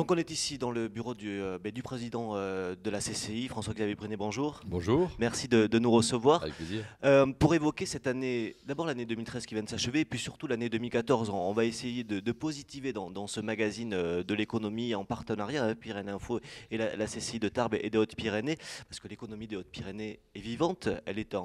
Donc on est ici dans le bureau du président de la CCI, François-Xavier Prenet, bonjour. Bonjour. Merci de nous recevoir. Avec plaisir. Pour évoquer cette année, d'abord l'année 2013 qui vient de s'achever, et puis surtout l'année 2014. On va essayer de positiver dans ce magazine de l'économie en partenariat avec Pyrénées Info et la CCI de Tarbes et des Hautes-Pyrénées, parce que l'économie des Hautes-Pyrénées est vivante, elle est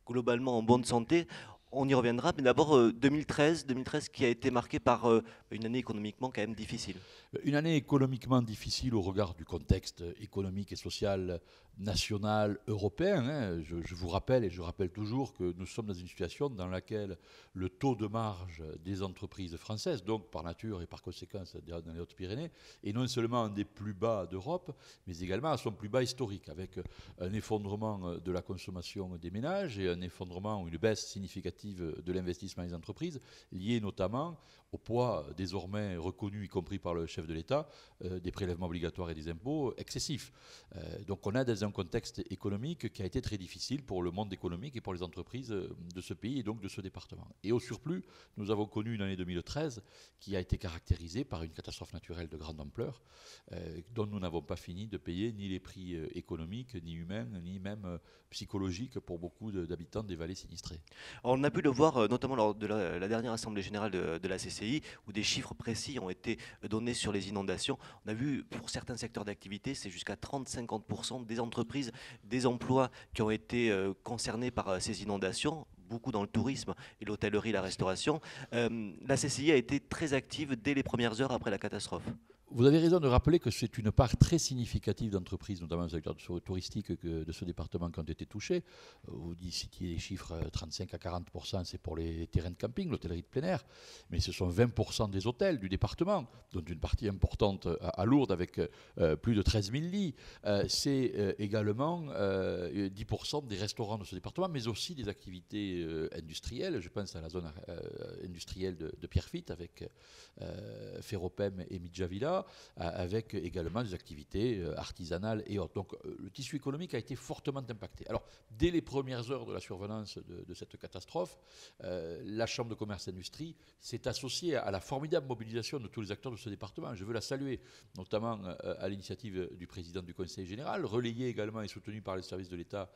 globalement en bonne santé. On y reviendra, mais d'abord 2013 qui a été marquée par une année économiquement quand même difficile. Une année économiquement difficile au regard du contexte économique et social national européen. Hein. Je vous rappelle, et je rappelle toujours, que nous sommes dans une situation dans laquelle le taux de marge des entreprises françaises, donc par nature et par conséquence dans les Hautes-Pyrénées, est non seulement un des plus bas d'Europe, mais également à son plus bas historique, avec un effondrement de la consommation des ménages et un effondrement ou une baisse significative de l'investissement des entreprises, lié notamment au poids désormais reconnu, y compris par le chef de l'État, des prélèvements obligatoires et des impôts excessifs. Donc on est dans un contexte économique qui a été très difficile pour le monde économique et pour les entreprises de ce pays et donc de ce département. Et au surplus, nous avons connu une année 2013 qui a été caractérisée par une catastrophe naturelle de grande ampleur, dont nous n'avons pas fini de payer ni les prix économiques, ni humains, ni même psychologiques pour beaucoup d'habitants des vallées sinistrées. Alors, on a pu le voir notamment lors de la dernière Assemblée générale de la CCI, où des chiffres précis ont été donnés sur les inondations. On a vu pour certains secteurs d'activité, c'est jusqu'à 30-50% des entreprises, des emplois qui ont été concernés par ces inondations, beaucoup dans le tourisme et l'hôtellerie, la restauration. La CCI a été très active dès les premières heures après la catastrophe. Vous avez raison de rappeler que c'est une part très significative d'entreprises, notamment dans le secteur touristique de ce département, qui ont été touchées. Vous citiez les chiffres 35 à 40%, c'est pour les terrains de camping, l'hôtellerie de plein air, mais ce sont 20% des hôtels du département, dont une partie importante à Lourdes avec plus de 13 000 lits. C'est également 10% des restaurants de ce département, mais aussi des activités industrielles. Je pense à la zone industrielle de Pierrefitte avec Ferropem et Midjavilla, avec également des activités artisanales et autres. Donc le tissu économique a été fortement impacté. Alors, dès les premières heures de la survenance de cette catastrophe, la Chambre de commerce et d'industrie s'est associée à la formidable mobilisation de tous les acteurs de ce département. Je veux la saluer, notamment à l'initiative du président du Conseil général, relayée également et soutenue par les services de l'État,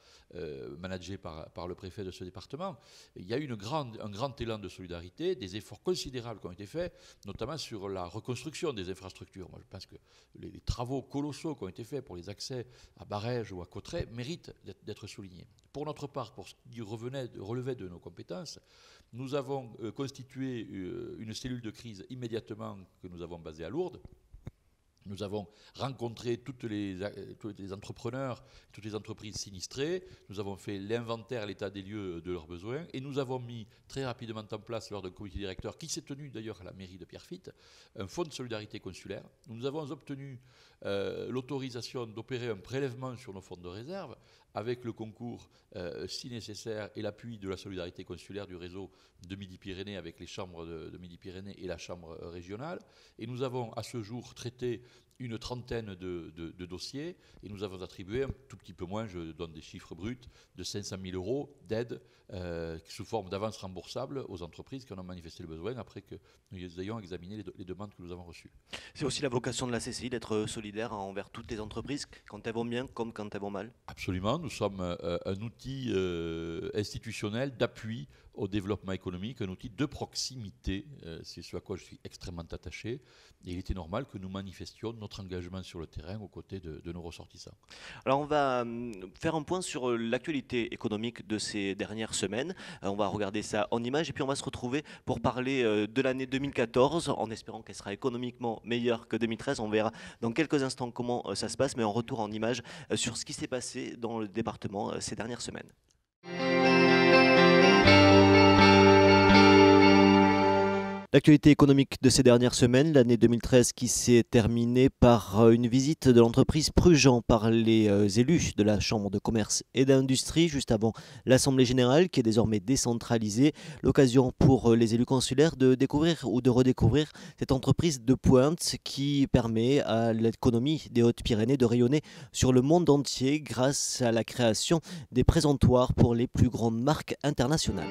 managés par le préfet de ce département. Il y a eu un grand élan de solidarité, des efforts considérables qui ont été faits, notamment sur la reconstruction des infrastructures. Moi, je pense que les travaux colossaux qui ont été faits pour les accès à Barèges ou à Cauterets méritent d'être soulignés. Pour notre part, pour ce qui relevait de nos compétences, nous avons constitué une cellule de crise immédiatement que nous avons basée à Lourdes. Nous avons rencontré tous les entrepreneurs, toutes les entreprises sinistrées. Nous avons fait l'inventaire, l'état des lieux de leurs besoins. Et nous avons mis très rapidement en place, lors d'un comité directeur, qui s'est tenu d'ailleurs à la mairie de Pierrefitte, un fonds de solidarité consulaire. Nous avons obtenu l'autorisation d'opérer un prélèvement sur nos fonds de réserve, avec le concours, si nécessaire, et l'appui de la solidarité consulaire du réseau de Midi-Pyrénées, avec les chambres de Midi-Pyrénées et la chambre régionale. Et nous avons à ce jour traité une trentaine de dossiers et nous avons attribué un tout petit peu moins, je donne des chiffres bruts, de 500 000 euros d'aide sous forme d'avance remboursable aux entreprises qui en ont manifesté le besoin après que nous ayons examiné les demandes que nous avons reçues. C'est aussi la vocation de la CCI d'être solidaire envers toutes les entreprises, quand elles vont bien comme quand elles vont mal. Absolument, nous sommes un outil institutionnel d'appui au développement économique, un outil de proximité, c'est ce à quoi je suis extrêmement attaché, et il était normal que nous manifestions notre engagement sur le terrain aux côtés de nos ressortissants. Alors on va faire un point sur l'actualité économique de ces dernières semaines. On va regarder ça en images et puis on va se retrouver pour parler de l'année 2014, en espérant qu'elle sera économiquement meilleure que 2013. On verra dans quelques instants comment ça se passe, mais en retour en images sur ce qui s'est passé dans le département ces dernières semaines. L'actualité économique de ces dernières semaines, l'année 2013 qui s'est terminée par une visite de l'entreprise Prugent par les élus de la Chambre de commerce et d'industrie juste avant l'Assemblée générale qui est désormais décentralisée. L'occasion pour les élus consulaires de découvrir ou de redécouvrir cette entreprise de pointe qui permet à l'économie des Hautes-Pyrénées de rayonner sur le monde entier grâce à la création des présentoirs pour les plus grandes marques internationales.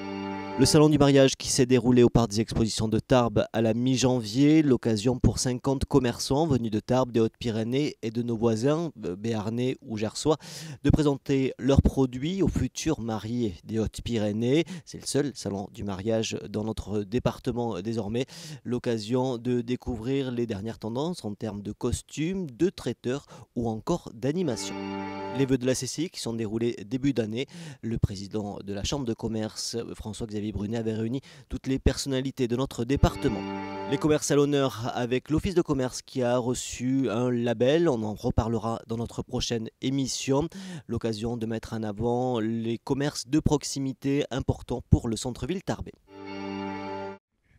Le salon du mariage qui s'est déroulé au parc des expositions de Tarbes à la mi-janvier, l'occasion pour 50 commerçants venus de Tarbes, des Hautes-Pyrénées et de nos voisins, béarnais ou gersois, de présenter leurs produits aux futurs mariés des Hautes-Pyrénées. C'est le seul salon du mariage dans notre département désormais. L'occasion de découvrir les dernières tendances en termes de costumes, de traiteurs ou encore d'animation. Les vœux de la CCI qui sont déroulés début d'année, le président de la Chambre de commerce, François-Xavier Brunet, avait réuni toutes les personnalités de notre département. Les commerces à l'honneur avec l'Office de commerce qui a reçu un label, on en reparlera dans notre prochaine émission. L'occasion de mettre en avant les commerces de proximité importants pour le centre-ville tarbais.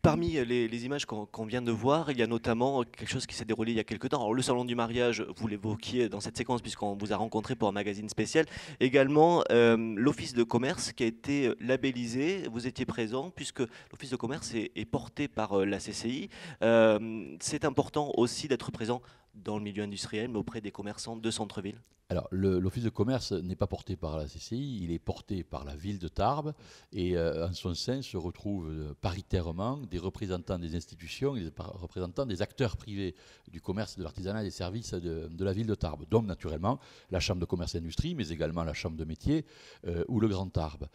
Parmi les images qu'on vient de voir, il y a notamment quelque chose qui s'est déroulé il y a quelques temps. Alors, le salon du mariage, vous l'évoquiez dans cette séquence puisqu'on vous a rencontré pour un magazine spécial. Également, l'Office de commerce qui a été labellisé. Vous étiez présent puisque l'Office de commerce est porté par la CCI. C'est important aussi d'être présent dans le milieu industriel, mais auprès des commerçants de centre-ville. Alors, l'Office de commerce n'est pas porté par la CCI, il est porté par la ville de Tarbes et en son sein se retrouvent paritairement des représentants des institutions et des représentants des acteurs privés du commerce, de l'artisanat et des services de la ville de Tarbes. Donc, naturellement, la Chambre de commerce et industrie, mais également la Chambre de métier ou le Grand Tarbes.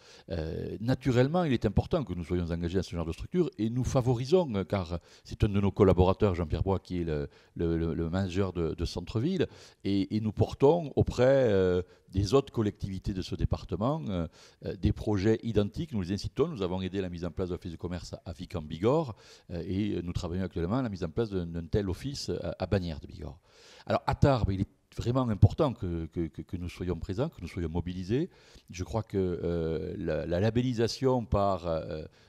Naturellement, il est important que nous soyons engagés dans ce genre de structure et nous favorisons, car c'est un de nos collaborateurs, Jean-Pierre Bois, qui est le manager de centre-ville, et nous portons auprès des autres collectivités de ce département des projets identiques. Nous les incitons. Nous avons aidé la mise en place de l'office de commerce à Vic en Bigorre et nous travaillons actuellement à la mise en place d'un tel office à Bagnères de Bigorre. Alors à Tarbes, il est vraiment important que nous soyons présents, que nous soyons mobilisés. Je crois que la labellisation par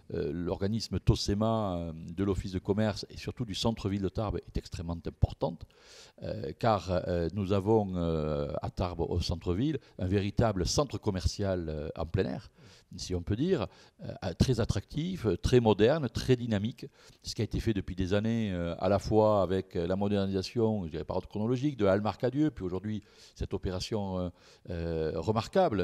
l'organisme TOSEMA de l'Office de commerce et surtout du centre-ville de Tarbes est extrêmement importante, car nous avons à Tarbes, au centre-ville, un véritable centre commercial en plein air, si on peut dire, très attractif, très moderne, très dynamique, ce qui a été fait depuis des années, à la fois avec la modernisation, je dirais par ordre chronologique, de Halles-Marcadieu, puis aujourd'hui cette opération remarquable,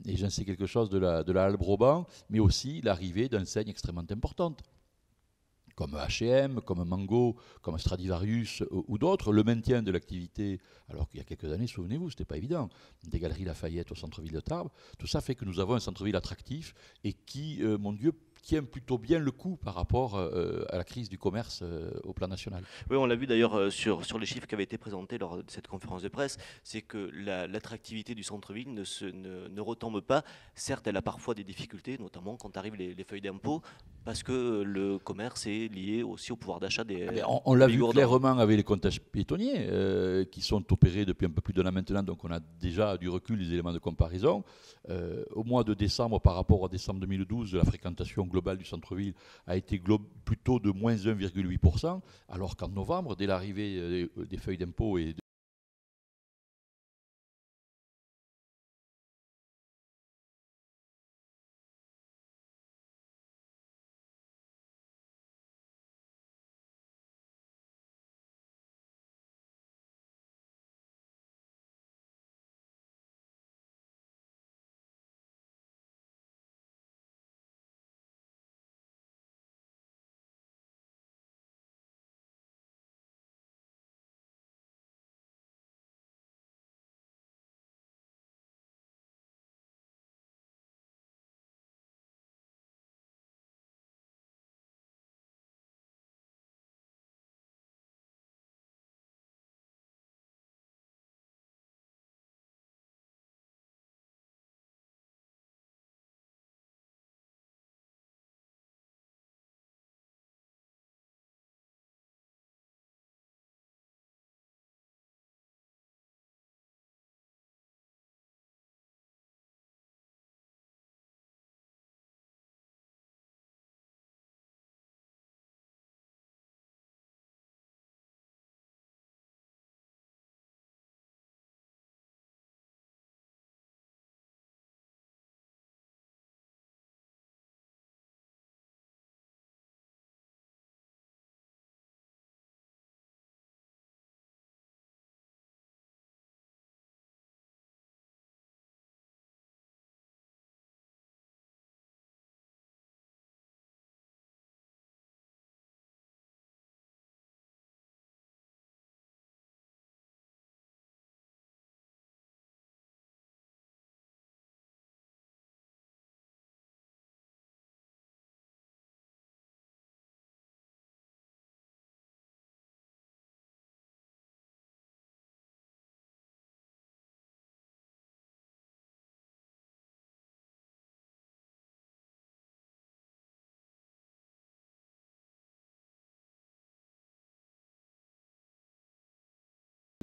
et j'en sais quelque chose de la Halle Broban, mais aussi l'arrivée d'enseignes extrêmement importantes, comme H&M, comme Mango, comme Stradivarius ou d'autres, le maintien de l'activité, alors qu'il y a quelques années, souvenez-vous, ce n'était pas évident, des galeries Lafayette au centre-ville de Tarbes, tout ça fait que nous avons un centre-ville attractif et qui, mon Dieu, tient plutôt bien le coup par rapport à la crise du commerce au plan national. Oui, on l'a vu d'ailleurs sur les chiffres qui avaient été présentés lors de cette conférence de presse, c'est que l'attractivité du centre-ville ne retombe pas. Certes, elle a parfois des difficultés, notamment quand arrivent les feuilles d'impôt, parce que le commerce est lié aussi au pouvoir d'achat des on l'a vu Bigourdans. clairement avec les comptages piétonniers qui sont opérés depuis un peu plus d'un an maintenant, donc on a déjà du recul, des éléments de comparaison. Au mois de décembre, par rapport au décembre 2012, la fréquentation globale du centre-ville a été plutôt de moins 1,8%, alors qu'en novembre, dès l'arrivée des feuilles d'impôt et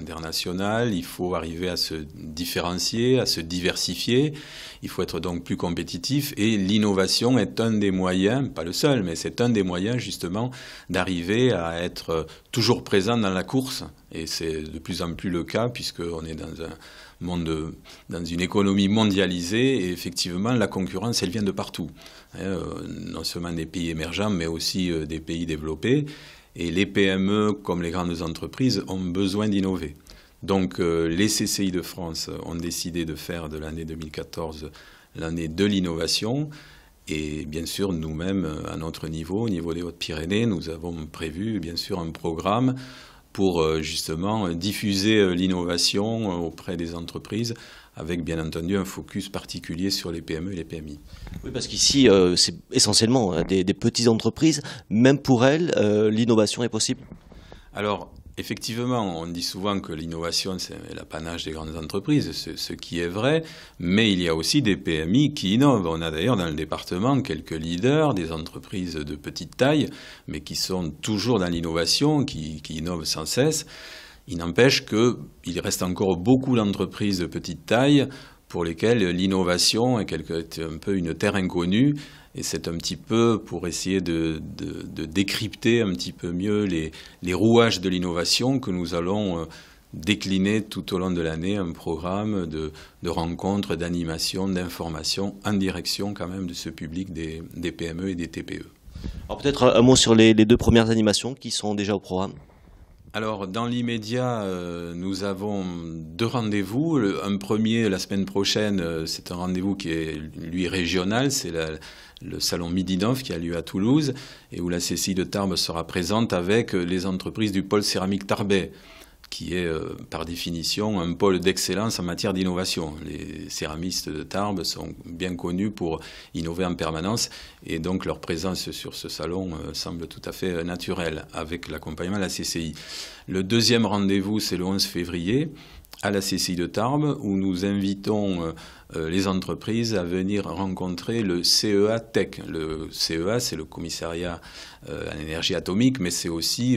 international, il faut arriver à se différencier, à se diversifier, il faut être donc plus compétitif et l'innovation est un des moyens, pas le seul, mais c'est un des moyens justement d'arriver à être toujours présent dans la course et c'est de plus en plus le cas puisqu'on est dans un monde, dans une économie mondialisée et effectivement la concurrence elle vient de partout, non seulement des pays émergents mais aussi des pays développés. Et les PME, comme les grandes entreprises, ont besoin d'innover. Donc les CCI de France ont décidé de faire de l'année 2014 l'année de l'innovation. Et bien sûr, nous-mêmes, à notre niveau, au niveau des Hautes-Pyrénées, nous avons prévu bien sûr un programme pour justement diffuser l'innovation auprès des entreprises avec bien entendu un focus particulier sur les PME et les PMI. Oui, parce qu'ici, c'est essentiellement des petites entreprises. Même pour elles, l'innovation est possible. Alors, effectivement, on dit souvent que l'innovation, c'est l'apanage des grandes entreprises, ce qui est vrai, mais il y a aussi des PMI qui innovent. On a d'ailleurs dans le département quelques leaders, des entreprises de petite taille, mais qui sont toujours dans l'innovation, qui innovent sans cesse. Il n'empêche qu'il reste encore beaucoup d'entreprises de petite taille pour lesquelles l'innovation est un peu une terre inconnue. Et c'est un petit peu pour essayer de décrypter un petit peu mieux les rouages de l'innovation que nous allons décliner tout au long de l'année un programme de rencontres, d'animation, d'information en direction quand même de ce public des PME et des TPE. Alors peut-être un mot sur les deux premières animations qui sont déjà au programme. Alors, dans l'immédiat, nous avons deux rendez-vous. Un premier, la semaine prochaine, c'est un rendez-vous qui est, lui, régional. C'est le salon Midinov qui a lieu à Toulouse et où la CCI de Tarbes sera présente avec les entreprises du pôle céramique tarbais, qui est par définition un pôle d'excellence en matière d'innovation. Les céramistes de Tarbes sont bien connus pour innover en permanence et donc leur présence sur ce salon semble tout à fait naturelle avec l'accompagnement de la CCI. Le deuxième rendez-vous, c'est le 11 février à la CCI de Tarbes où nous invitons les entreprises à venir rencontrer le CEA Tech. Le CEA, c'est le commissariat à l'énergie atomique, mais c'est aussi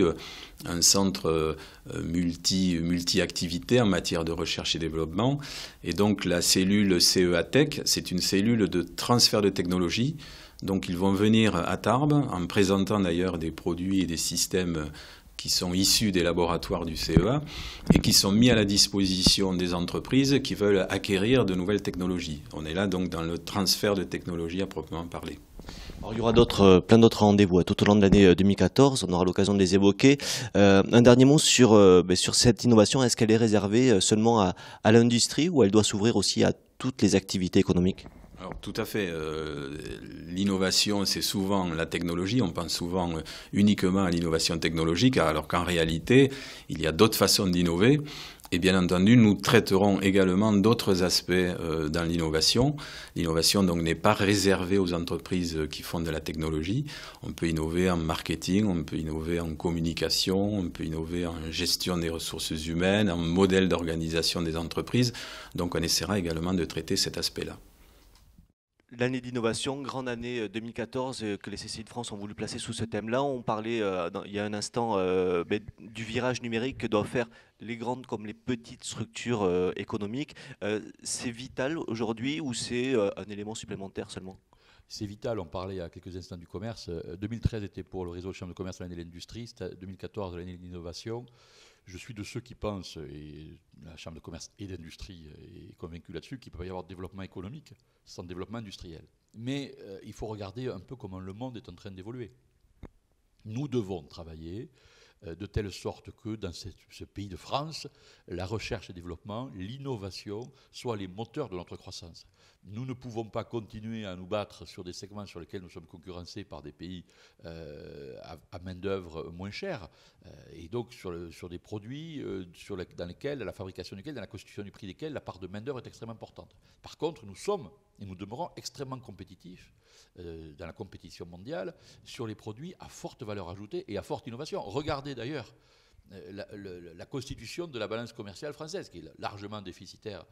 un centre multi-activités en matière de recherche et développement. Et donc la cellule CEA Tech, c'est une cellule de transfert de technologie. Donc ils vont venir à Tarbes en présentant d'ailleurs des produits et des systèmes qui sont issus des laboratoires du CEA et qui sont mis à la disposition des entreprises qui veulent acquérir de nouvelles technologies. On est là donc dans le transfert de technologies à proprement parler. Alors, il y aura plein d'autres rendez-vous tout au long de l'année 2014, on aura l'occasion de les évoquer. Un dernier mot sur cette innovation, est-ce qu'elle est réservée seulement à l'industrie ou elle doit s'ouvrir aussi à toutes les activités économiques ? Alors, tout à fait. L'innovation, c'est souvent la technologie. On pense souvent uniquement à l'innovation technologique, alors qu'en réalité, il y a d'autres façons d'innover. Et bien entendu, nous traiterons également d'autres aspects dans l'innovation. L'innovation donc n'est pas réservée aux entreprises qui font de la technologie. On peut innover en marketing, on peut innover en communication, on peut innover en gestion des ressources humaines, en modèle d'organisation des entreprises. Donc on essaiera également de traiter cet aspect-là. L'année d'innovation, grande année 2014 que les CCI de France ont voulu placer sous ce thème-là. On parlait il y a un instant du virage numérique que doivent faire les grandes comme les petites structures économiques. C'est vital aujourd'hui ou c'est un élément supplémentaire seulement ? C'est vital, on parlait il y a quelques instants du commerce. 2013 était pour le réseau de chambres de commerce l'année de l'industrie, 2014 l'année de l'innovation. Je suis de ceux qui pensent, et la Chambre de commerce et d'industrie est convaincue là-dessus, qu'il peut y avoir développement économique sans développement industriel. Mais il faut regarder un peu comment le monde est en train d'évoluer. Nous devons travailler de telle sorte que dans ce pays de France, la recherche et développement, l'innovation soient les moteurs de notre croissance. Nous ne pouvons pas continuer à nous battre sur des segments sur lesquels nous sommes concurrencés par des pays à main-d'œuvre moins chère, et donc sur des produits dans lesquels, la fabrication desquels, dans la constitution du prix desquels, la part de main-d'œuvre est extrêmement importante. Par contre, nous sommes et nous demeurons extrêmement compétitifs dans la compétition mondiale sur les produits à forte valeur ajoutée et à forte innovation. Regardez d'ailleurs la constitution de la balance commerciale française, qui est largement déficitaire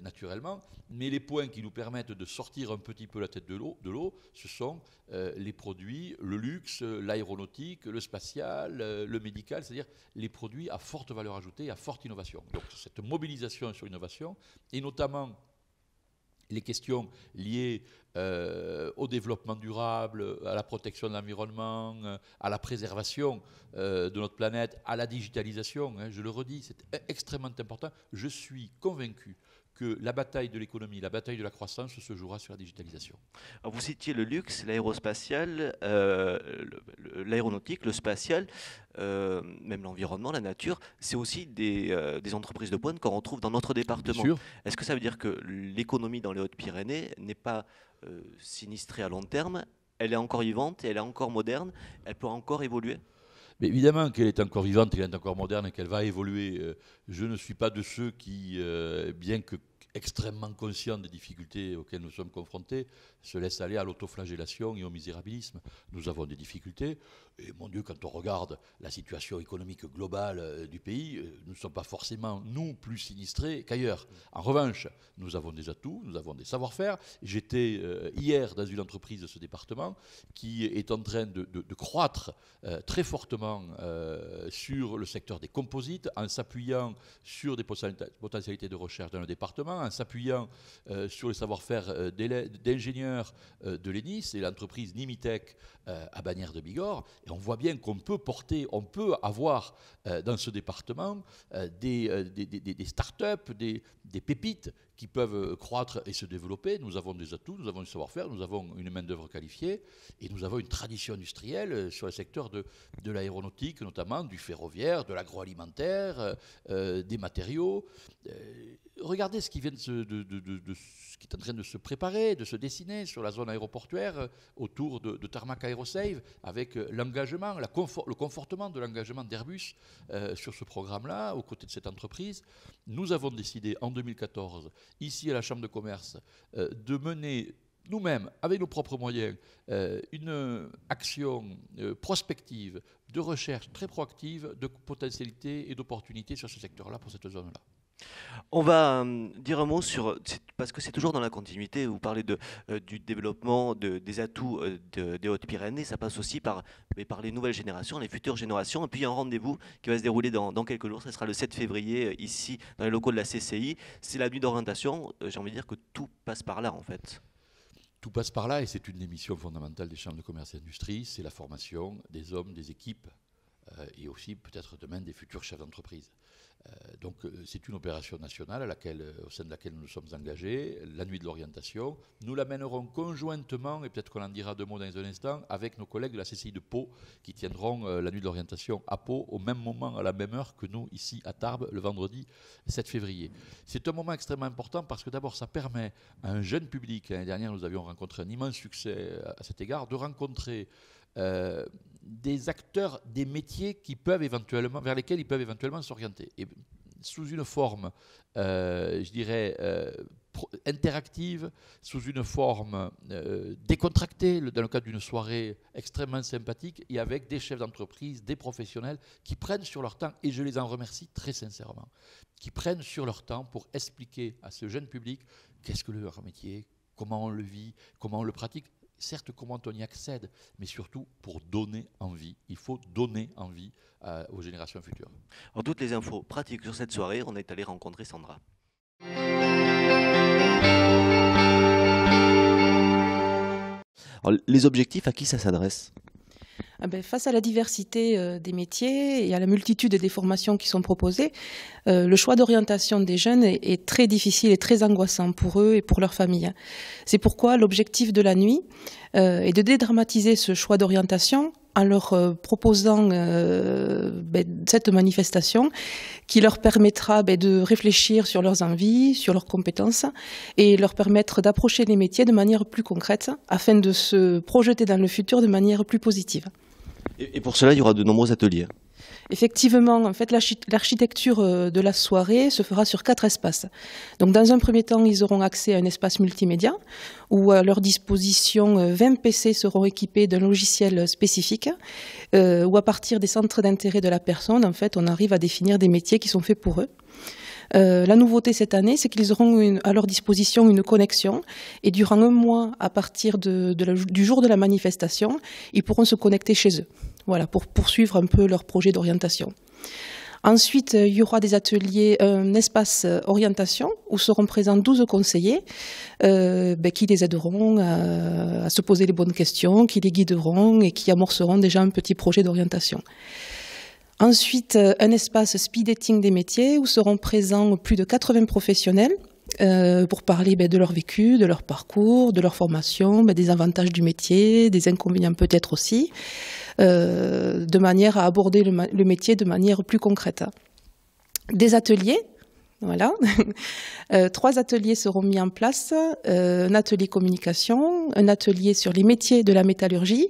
naturellement, mais les points qui nous permettent de sortir un petit peu la tête de l'eau, ce sont les produits, le luxe, l'aéronautique, le spatial, le médical, c'est-à-dire les produits à forte valeur ajoutée, à forte innovation. Donc cette mobilisation sur l'innovation, et notamment les questions liées au développement durable, à la protection de l'environnement, à la préservation de notre planète, à la digitalisation, je le redis, c'est extrêmement important. Je suis convaincu que la bataille de l'économie, la bataille de la croissance se jouera sur la digitalisation. Alors vous citiez le luxe, l'aérospatial, l'aéronautique, le spatial, même l'environnement, la nature, c'est aussi des entreprises de pointe qu'on retrouve dans notre département. Est-ce que ça veut dire que l'économie dans les Hautes-Pyrénées n'est pas sinistrée à long terme, elle est encore vivante, elle est encore moderne, elle peut encore évoluer ? Mais évidemment qu'elle est encore vivante, qu'elle est encore moderne et qu'elle va évoluer. Je ne suis pas de ceux qui, bien que extrêmement conscients des difficultés auxquelles nous sommes confrontés, se laissent aller à l'autoflagellation et au misérabilisme. Nous avons des difficultés. Et mon Dieu, quand on regarde la situation économique globale du pays, nous ne sommes pas forcément, nous, plus sinistrés qu'ailleurs. En revanche, nous avons des atouts, nous avons des savoir-faire. J'étais hier dans une entreprise de ce département qui est en train de croître très fortement sur le secteur des composites, en s'appuyant sur des potentialités de recherche dans le département, en s'appuyant sur les savoir-faire d'ingénieurs de l'ENIS et l'entreprise Nimitech à Bagnères de Bigorre. Et on voit bien qu'on peut avoir dans ce département des start-up, des pépites qui peuvent croître et se développer. Nous avons des atouts, nous avons du savoir-faire, nous avons une main-d'œuvre qualifiée et nous avons une tradition industrielle sur le secteur de l'aéronautique, notamment du ferroviaire, de l'agroalimentaire, des matériaux. Regardez ce qui vient ce qui est en train de se préparer, de se dessiner sur la zone aéroportuaire autour de Tarmac Aerosave, avec l'engagement, le confortement de l'engagement d'Airbus sur ce programme-là, aux côtés de cette entreprise. Nous avons décidé en 2014, ici à la Chambre de commerce, de mener nous-mêmes, avec nos propres moyens, une action prospective, de recherche très proactive, de potentialités et d'opportunités sur ce secteur-là, pour cette zone-là. On va dire un mot sur, parce que c'est toujours dans la continuité, vous parlez du développement des atouts des Hautes-Pyrénées, ça passe aussi par les nouvelles générations, les futures générations, et puis il y a un rendez-vous qui va se dérouler dans quelques jours, ce sera le 7 février ici dans les locaux de la CCI, c'est la nuit d'orientation, j'ai envie de dire que tout passe par là en fait. Tout passe par là et c'est une des missions fondamentales des chambres de commerce et d'industrie, c'est la formation des hommes, des équipes et aussi peut-être demain des futurs chefs d'entreprise. Donc c'est une opération nationale au sein de laquelle nous nous sommes engagés, la nuit de l'orientation. Nous la mènerons conjointement, et peut-être qu'on en dira deux mots dans un instant, avec nos collègues de la CCI de Pau, qui tiendront la nuit de l'orientation à Pau, au même moment, à la même heure que nous, ici à Tarbes, le vendredi 7 février. C'est un moment extrêmement important parce que d'abord ça permet à un jeune public, l'année dernière nous avions rencontré un immense succès à cet égard, de rencontrer des acteurs des métiers vers lesquels ils peuvent éventuellement s'orienter. Et sous une forme, je dirais, interactive, sous une forme décontractée, dans le cadre d'une soirée extrêmement sympathique, et avec des chefs d'entreprise, des professionnels qui prennent sur leur temps, et je les en remercie très sincèrement, qui prennent sur leur temps pour expliquer à ce jeune public qu'est-ce que leur métier, comment on le vit, comment on le pratique. Certes, comment on y accède, mais surtout pour donner envie. Il faut donner envie aux générations futures. Alors, toutes les infos pratiques sur cette soirée, on est allé rencontrer Sandra. Alors, les objectifs, à qui ça s'adresse ? Face à la diversité des métiers et à la multitude des formations qui sont proposées, le choix d'orientation des jeunes est très difficile et très angoissant pour eux et pour leurs familles. C'est pourquoi l'objectif de la nuit est de dédramatiser ce choix d'orientation en leur proposant cette manifestation qui leur permettra de réfléchir sur leurs envies, sur leurs compétences et leur permettre d'approcher les métiers de manière plus concrète afin de se projeter dans le futur de manière plus positive. Et pour cela, il y aura de nombreux ateliers. Effectivement, en fait, l'architecture de la soirée se fera sur 4 espaces. Donc, dans un premier temps, ils auront accès à un espace multimédia où, à leur disposition, 20 PC seront équipés d'un logiciel spécifique où, à partir des centres d'intérêt de la personne, en fait, on arrive à définir des métiers qui sont faits pour eux. La nouveauté cette année, c'est qu'ils auront à leur disposition une connexion et durant un mois, à partir du jour de la manifestation, ils pourront se connecter chez eux. Voilà, pour poursuivre un peu leur projet d'orientation. Ensuite, il y aura des ateliers, un espace orientation où seront présents 12 conseillers qui les aideront à se poser les bonnes questions, qui les guideront et qui amorceront déjà un petit projet d'orientation. Ensuite, un espace speed dating des métiers où seront présents plus de 80 professionnels pour parler de leur vécu, de leur parcours, de leur formation, des avantages du métier, des inconvénients peut-être aussi, de manière à aborder le métier de manière plus concrète. Des ateliers, voilà. 3 ateliers seront mis en place, un atelier communication, un atelier sur les métiers de la métallurgie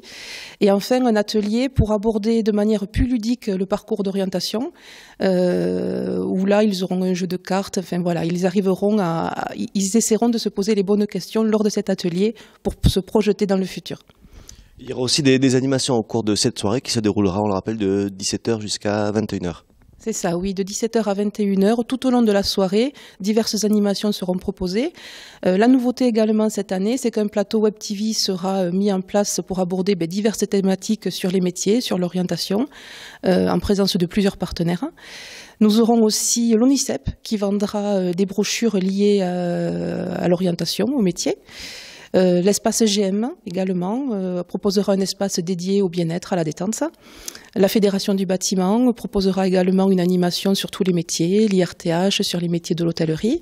et enfin un atelier pour aborder de manière plus ludique le parcours d'orientation où là ils auront un jeu de cartes, enfin voilà, ils essaieront de se poser les bonnes questions lors de cet atelier pour se projeter dans le futur. Il y aura aussi des animations au cours de cette soirée qui se déroulera, on le rappelle, de 17h jusqu'à 21h. C'est ça, oui, de 17h à 21h, tout au long de la soirée, diverses animations seront proposées. La nouveauté également cette année, c'est qu'un plateau Web TV sera mis en place pour aborder diverses thématiques sur les métiers, sur l'orientation, en présence de plusieurs partenaires. Nous aurons aussi l'ONICEP qui vendra des brochures liées à l'orientation, au métier. L'espace GM également proposera un espace dédié au bien-être, à la détente. La Fédération du bâtiment proposera également une animation sur tous les métiers, l'IRTH sur les métiers de l'hôtellerie.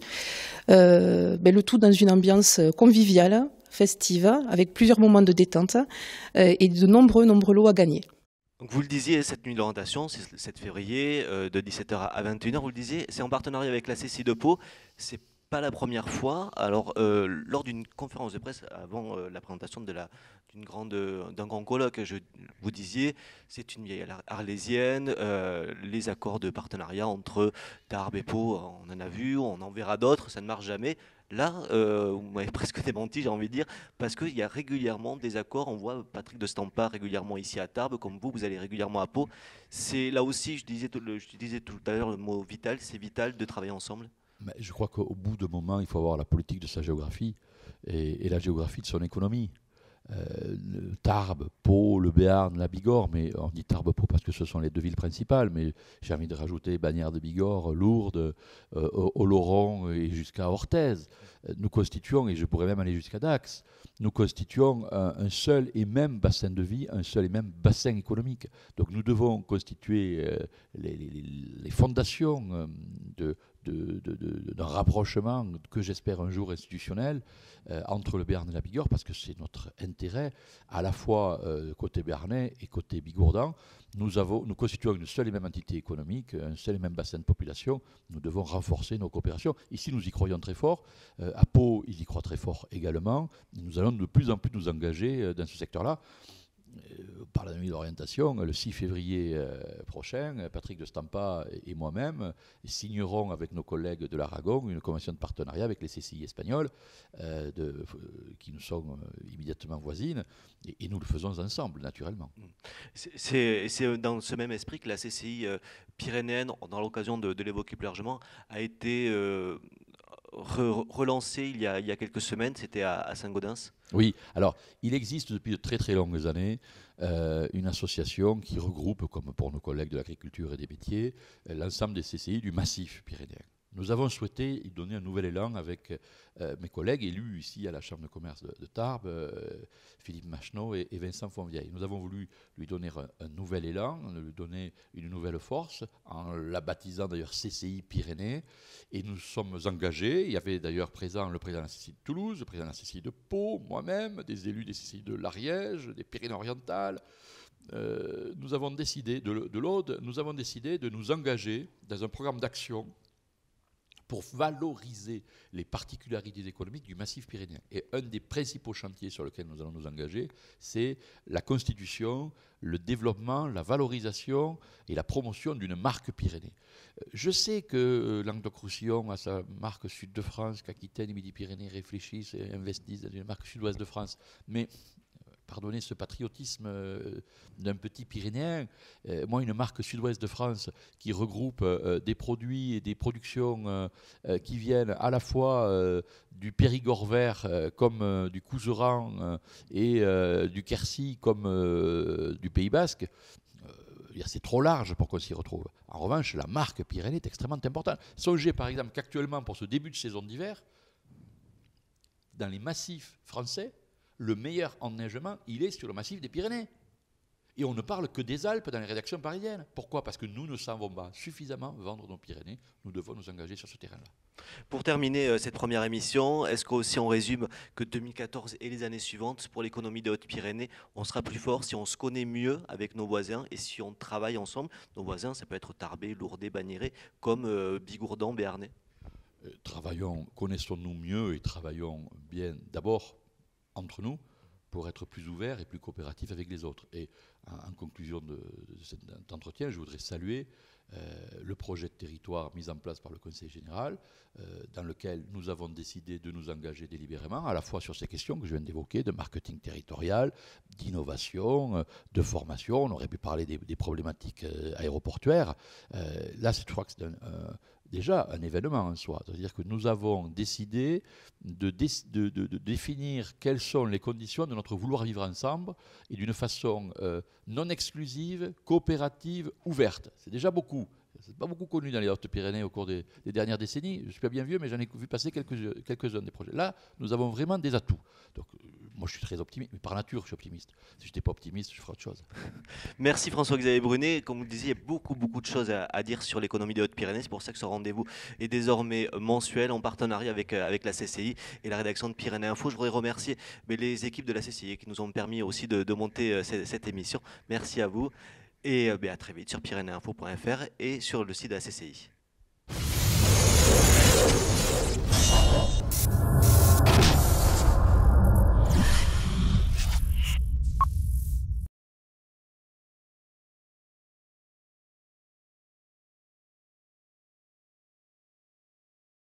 Le tout dans une ambiance conviviale, festive, avec plusieurs moments de détente et de nombreux lots à gagner. Donc vous le disiez, cette nuit d'orientation, c'est le 7 février, de 17h à 21h, vous le disiez, c'est en partenariat avec la CCI de Pau. C'est pas la première fois. Alors, lors d'une conférence de presse avant la présentation d'un grand colloque, vous disiez, c'est une vieille arlésienne, les accords de partenariat entre Tarbes et Pau, on en a vu, on en verra d'autres, ça ne marche jamais. Là, vous m'avez presque démenti, j'ai envie de dire, parce qu'il y a régulièrement des accords. On voit Patrick de Stampa régulièrement ici à Tarbes, comme vous allez régulièrement à Pau. C'est là aussi, je disais tout à l'heure le mot vital, c'est vital de travailler ensemble. Mais je crois qu'au bout d'un moment, il faut avoir la politique de sa géographie et la géographie de son économie. Tarbes, Pau, le Béarn, la Bigorre, mais on dit Tarbes-Pau parce que ce sont les 2 villes principales, mais j'ai envie de rajouter Bagnères de Bigorre, Lourdes, Oloron et jusqu'à Orthez. Nous constituons, et je pourrais même aller jusqu'à Dax, nous constituons un seul et même bassin de vie, un seul et même bassin économique. Donc nous devons constituer les fondations d'un rapprochement que j'espère un jour institutionnel entre le Béarn et la Bigorre, parce que c'est notre intérêt, à la fois côté béarnais et côté bigourdan. Nous constituons une seule et même entité économique, un seul et même bassin de population. Nous devons renforcer nos coopérations. Ici, nous y croyons très fort. À Pau, ils y croient très fort également. Nous allons de plus en plus nous engager dans ce secteur-là. Par la nuit d'orientation, le 6 février prochain, Patrick de Stampa et moi-même signerons avec nos collègues de l'Aragon une convention de partenariat avec les CCI espagnoles qui nous sont immédiatement voisines et nous le faisons ensemble, naturellement. C'est dans ce même esprit que la CCI pyrénéenne, dans l'occasion de l'évoquer plus largement, a été relancée il y a quelques semaines, c'était à Saint-Gaudens. Oui, alors il existe depuis de très très longues années une association qui regroupe, comme pour nos collègues de l'agriculture et des métiers, l'ensemble des CCI du massif pyrénéen. Nous avons souhaité y donner un nouvel élan avec mes collègues élus ici à la Chambre de commerce de Tarbes, Philippe Macheneau et Vincent Fonvieille. Nous avons voulu lui donner un nouvel élan, lui donner une nouvelle force, en la baptisant d'ailleurs CCI Pyrénées. Et nous sommes engagés. Il y avait d'ailleurs présent le président de la CCI de Toulouse, le président de la CCI de Pau, moi-même, des élus des CCI de l'Ariège, des Pyrénées-Orientales. Nous avons décidé, de l'Aude, nous avons décidé de nous engager dans un programme d'action pour valoriser les particularités économiques du massif pyrénéen. Et un des principaux chantiers sur lesquels nous allons nous engager, c'est la constitution, le développement, la valorisation et la promotion d'une marque Pyrénées. Je sais que Languedoc-Roussillon a sa marque Sud de France, qu'Aquitaine et Midi-Pyrénées réfléchissent et investissent dans une marque Sud-Ouest de France. Mais pardonnez ce patriotisme d'un petit Pyrénéen, moi une marque Sud-Ouest de France qui regroupe des produits et des productions qui viennent à la fois du Périgord vert comme du Couserans et du Quercy comme du Pays Basque, c'est trop large pour qu'on s'y retrouve. En revanche, la marque Pyrénées est extrêmement importante. Songez par exemple qu'actuellement pour ce début de saison d'hiver, dans les massifs français, le meilleur enneigement, il est sur le massif des Pyrénées. Et on ne parle que des Alpes dans les rédactions parisiennes. Pourquoi? Parce que nous ne savons pas suffisamment vendre nos Pyrénées. Nous devons nous engager sur ce terrain-là. Pour terminer cette première émission, est-ce qu'aussi on résume que 2014 et les années suivantes, pour l'économie des Hautes-Pyrénées, on sera plus fort si on se connaît mieux avec nos voisins et si on travaille ensemble? Nos voisins, ça peut être Tarbes, Lourdes, Bagnères, comme Bigourdan, Béarnais. Connaissons-nous mieux et travaillons bien d'abord entre nous pour être plus ouverts et plus coopératifs avec les autres. Et en conclusion de cet entretien, je voudrais saluer le projet de territoire mis en place par le Conseil général, dans lequel nous avons décidé de nous engager délibérément, à la fois sur ces questions que je viens d'évoquer, de marketing territorial, d'innovation, de formation. On aurait pu parler des problématiques aéroportuaires. Là, je crois que c'est déjà un événement en soi. C'est-à-dire que nous avons décidé de définir quelles sont les conditions de notre vouloir vivre ensemble et d'une façon non exclusive, coopérative, ouverte. C'est déjà beaucoup. C'est pas beaucoup connu dans les Hautes-Pyrénées au cours des dernières décennies. Je ne suis pas bien vieux, mais j'en ai vu passer quelques-uns des projets. Là, nous avons vraiment des atouts. Donc, moi, je suis très optimiste, mais par nature, je suis optimiste. Si je n'étais pas optimiste, je ferais autre chose. Merci François-Xavier Brunet. Comme vous le disiez, il y a beaucoup de choses à dire sur l'économie des Hautes-Pyrénées. C'est pour ça que ce rendez-vous est désormais mensuel en partenariat avec la CCI et la rédaction de Pyrénées Info. Je voudrais remercier les équipes de la CCI qui nous ont permis aussi de monter cette émission. Merci à vous. Et à très vite sur pyrénéinfo.fr et sur le site de la CCI.